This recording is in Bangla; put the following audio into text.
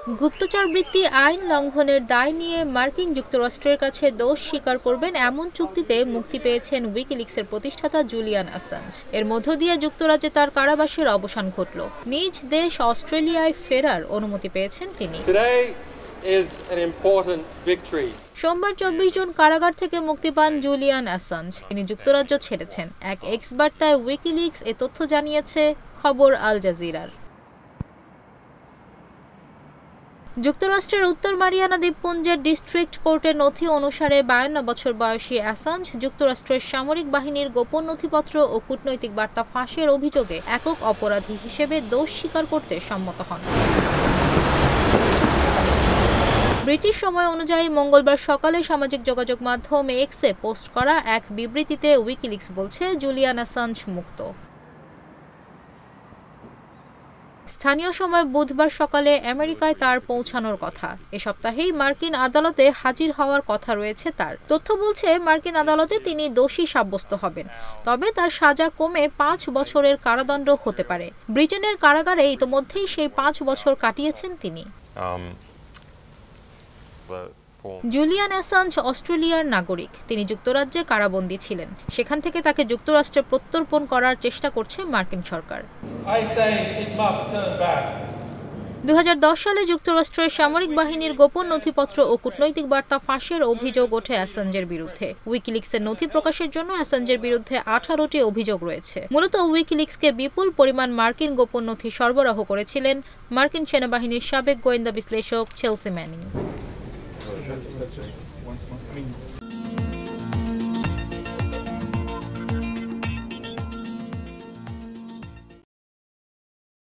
গুপ্তচরবৃত্তি আইন লঙ্ঘনের দায় নিয়ে মার্কিন যুক্তরাষ্ট্রের কাছে দোষ স্বীকার করবেন এমন চুক্তিতে মুক্তি পেয়েছেন উইকিলিক্সের প্রতিষ্ঠাতা জুলিয়ান অ্যাসাঞ্জ। এর মধ্য দিয়ে যুক্তরাজ্যে তার কারাবাসের অবসান ঘটল। নিজ দেশ অস্ট্রেলিয়ায় ফেরার অনুমতি পেয়েছেন তিনি। সোমবার 24 জুন কারাগার থেকে মুক্তি পান জুলিয়ান অ্যাসাঞ্জ। তিনি যুক্তরাজ্য ছেড়েছেন। এক এক্স বার্তায় উইকিলিক্স এ তথ্য জানিয়েছে, খবর আল জাজিরার। যুক্তরাষ্ট্রের উত্তর মারিয়ানা দ্বীপপুঞ্জের ডিস্ট্রিক্ট কোর্টের নথি অনুসারে 52 বছর বয়সী অ্যাসাঞ্জ যুক্তরাষ্ট্রের সামরিক বাহিনীর গোপন নথিপত্র ও কূটনৈতিক বার্তা ফাঁসের অভিযোগে একক অপরাধী হিসেবে দোষ স্বীকার করতে সম্মত হন। ব্রিটিশ সময় অনুযায়ী মঙ্গলবার সকালে সামাজিক যোগাযোগ মাধ্যম এক্সে পোস্ট করা এক বিবৃতিতে উইকিলিক্স বলছে, জুলিয়ান অ্যাসাঞ্জ মুক্ত। স্থানীয় সময় বুধবার সকালে আমেরিকায় তার পৌঁছানোর কথা। এ সপ্তাহেই মার্কিন আদালতে হাজির হওয়ার কথা রয়েছে তার। তথ্য বলছে, মার্কিন আদালতে তিনি দোষী সাব্যস্ত হবেন, তবে তার সাজা কমে 5 বছরের কারাদণ্ড হতে পারে। ব্রিটেনের কারাগারে ইতোমধ্যেই সেই 5 বছর কাটিয়েছেন তিনি। জুলিয়ান অ্যাসাঞ্জ অস্ট্রেলিয়ার নাগরিক। তিনি যুক্তরাজ্যে কারাবন্দী ছিলেন। সেখান থেকে তাকে যুক্তরাষ্ট্রে প্রত্যর্পণ করার চেষ্টা করছে মার্কিন সরকার। 2010 সালে যুক্তরাষ্ট্রের সামরিক বাহিনীর গোপন নথিপত্র ও কূটনৈতিক বার্তা ফাঁসের অভিযোগ ওঠে অ্যাসাঞ্জের বিরুদ্ধে। উইকিলিক্সের নথি প্রকাশের জন্য অ্যাসাঞ্জের বিরুদ্ধে 18টি অভিযোগ রয়েছে। মূলত উইকিলিক্সকে বিপুল পরিমাণ মার্কিন গোপন নথি সরবরাহ করেছিলেন মার্কিন সেনাবাহিনীর সাবেক গোয়েন্দা বিশ্লেষক চেলসি ম্যানিং।